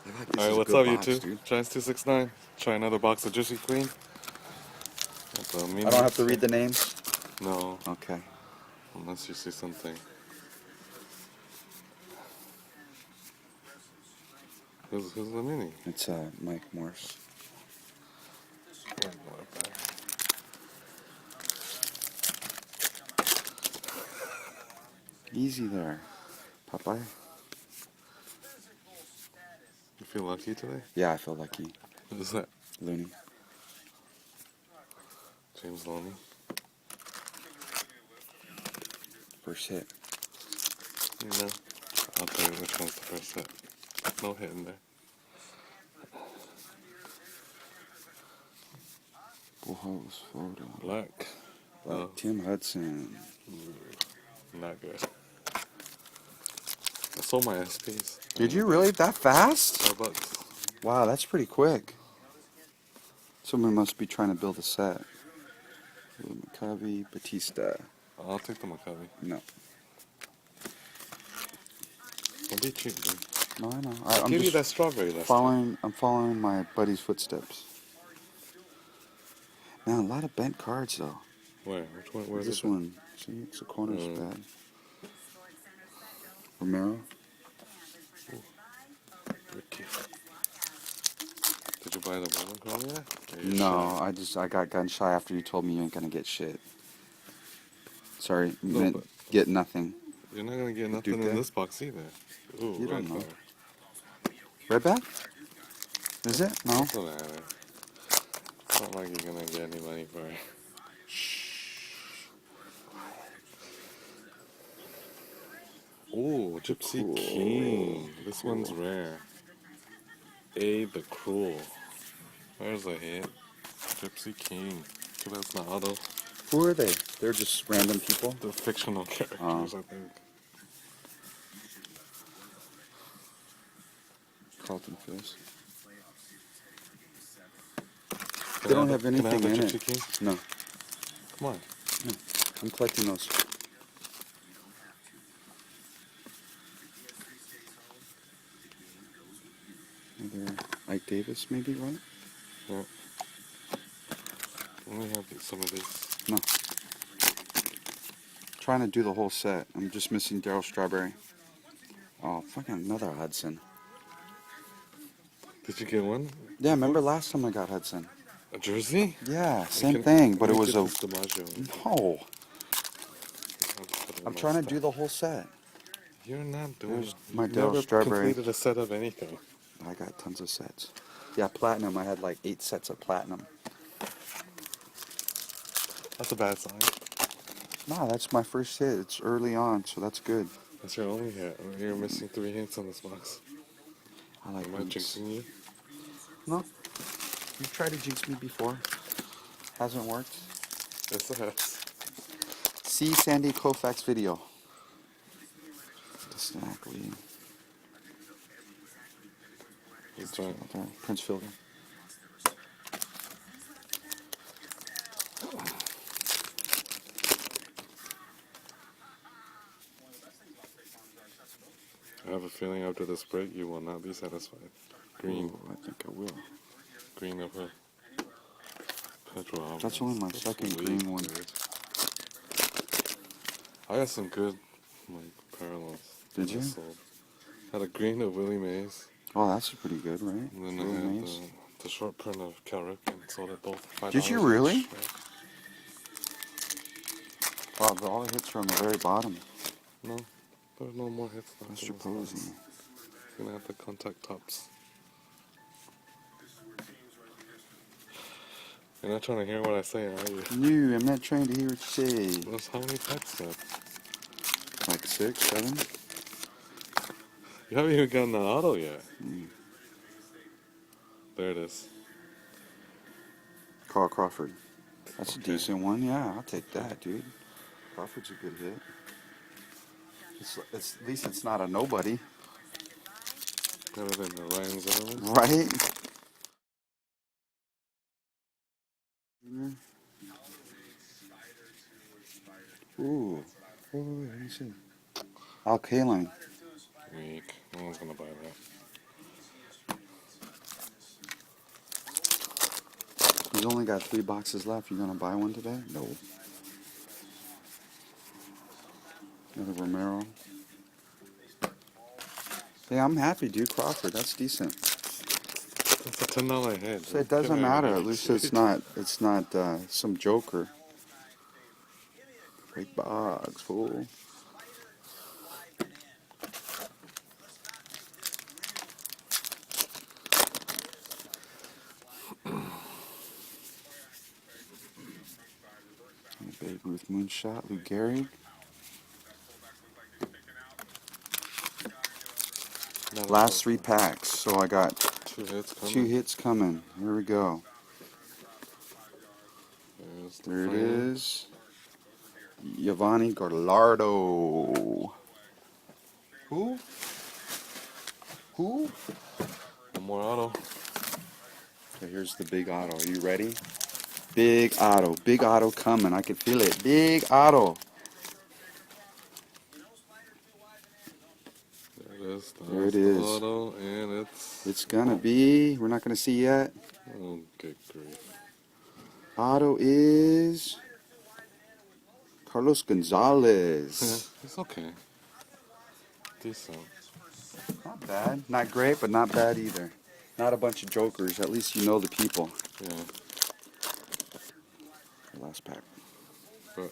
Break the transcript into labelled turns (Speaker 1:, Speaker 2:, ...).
Speaker 1: Alright, what's up, YouTube? Giants269. Try another box of Gypsy Queen.
Speaker 2: I don't have to read the names?
Speaker 1: No.
Speaker 2: Okay.
Speaker 1: Unless you see something. Who's the mini?
Speaker 2: It's Mike Morse. Easy there, Popeye.
Speaker 1: You feel lucky today?
Speaker 2: Yeah, I feel lucky.
Speaker 1: Who's that?
Speaker 2: Looney.
Speaker 1: James Looney.
Speaker 2: First hit.
Speaker 1: You know? I'll tell you which one's the first hit. No hit in there.
Speaker 2: Bullhouse photo.
Speaker 1: Black.
Speaker 2: Oh. Tim Hudson.
Speaker 1: Not good. I sold my SPs.
Speaker 2: Did you really? That fast?
Speaker 1: $5.
Speaker 2: Wow, that's pretty quick. Someone must be trying to build a set. McCovey, Batista.
Speaker 1: I'll take the McCovey.
Speaker 2: No.
Speaker 1: Don't be cheap, dude.
Speaker 2: No, I know.
Speaker 1: I'll give you that strawberry last time.
Speaker 2: I'm following my buddy's footsteps. Man, a lot of bent cards though.
Speaker 1: Where? Which one? Where's
Speaker 2: this one? See, it's the corner's bad. Romero.
Speaker 1: Ricky. Did you buy the bowling call yet?
Speaker 2: No, I got gun shy after you told me you ain't gonna get shit. Sorry, get nothing.
Speaker 1: You're not gonna get nothing in this box either. Ooh,
Speaker 2: you don't know. Red back? Is it? No.
Speaker 1: It's not like you're gonna get any money for it. Ooh, Gypsy King. This one's rare. A the Cruel. There's a hit. Gypsy King. Too bad it's not auto.
Speaker 2: Who are they? They're just random people?
Speaker 1: They're fictional characters, I think.
Speaker 2: Carlton Fields. They don't have anything in it.
Speaker 1: King?
Speaker 2: No.
Speaker 1: Come on.
Speaker 2: No. I'm collecting those. Either Ike Davis, maybe, right?
Speaker 1: Yeah. Let me have some of these.
Speaker 2: No. Trying to do the whole set. I'm just missing Darryl Strawberry. Oh, fucking another Hudson.
Speaker 1: Did you get one?
Speaker 2: Yeah, remember last time I got Hudson?
Speaker 1: A jersey?
Speaker 2: Yeah, same thing, but it was a... No. I'm trying to do the whole set.
Speaker 1: You're not doing
Speaker 2: my Darryl Strawberry.
Speaker 1: Completed a set of anything.
Speaker 2: I got tons of sets. Yeah, platinum. I had like 8 sets of platinum.
Speaker 1: That's a bad sign.
Speaker 2: No, that's my first hit. It's early on, so that's good.
Speaker 1: That's your only hit. You're missing 3 hits on this box.
Speaker 2: I like
Speaker 1: Am I jinxing you?
Speaker 2: No. You've tried to jinx me before. Hasn't worked.
Speaker 1: Yes, it has.
Speaker 2: See Sandy Koufax video. The snack lead.
Speaker 1: He's trying.
Speaker 2: Prince Fielder.
Speaker 1: I have a feeling after this break you will not be satisfied. Green.
Speaker 2: Ooh, I think I will.
Speaker 1: Green of her. Pedro.
Speaker 2: That's only my second green one.
Speaker 1: Dude. I got some good parallels.
Speaker 2: Did you?
Speaker 1: Had a green of Willie Mays.
Speaker 2: Oh, that's pretty good, right?
Speaker 1: And then I had the short print of Cal Ripken. Sold it both $5.
Speaker 2: Did you really?
Speaker 1: Each.
Speaker 2: Wow, all the hits are on the very bottom.
Speaker 1: No, there's no more hits.
Speaker 2: Mr. Posey.
Speaker 1: You're gonna have to contact Tops. You're not trying to hear what I say, are you?
Speaker 2: No, I'm not trying to hear what you say.
Speaker 1: That's how many packs then?
Speaker 2: Like 6, 7?
Speaker 1: You haven't even gotten the auto yet.
Speaker 2: Mm.
Speaker 1: There it is.
Speaker 2: Carl Crawford. That's a decent one. Yeah, I'll take that, dude. Crawford's a good hit. It's at least it's not a nobody.
Speaker 1: Better than the Ryan Zimmerman.
Speaker 2: Right? Ooh. Wait, let me see. Al Kaline.
Speaker 1: Weak. No one's gonna buy that.
Speaker 2: He's only got 3 boxes left. You gonna buy one today? No. Another Romero. Hey, I'm happy, dude. Crawford, that's decent.
Speaker 1: It's a $10 hit.
Speaker 2: So it doesn't matter. At least it's not some joker. Great box, fool. Babe Ruth Moonshot, Lou Gehrig. Last 3 packs, so I got
Speaker 1: 2 hits coming.
Speaker 2: 2 hits coming. Here we go. There it is. Giovanni Gallardo. Who? Who?
Speaker 1: One more auto.
Speaker 2: Okay, here's the big auto. Are you ready? Big auto. Big auto coming. I can feel it. Big auto. There it is.
Speaker 1: Auto, and
Speaker 2: It's gonna be. We're not gonna see yet.
Speaker 1: Oh, good grief.
Speaker 2: Auto is Carlos Gonzalez.
Speaker 1: It's okay. Decent.
Speaker 2: Not bad. Not great, but not bad either. Not a bunch of jokers. At least you know the people.
Speaker 1: Yeah.
Speaker 2: Last pack.
Speaker 1: But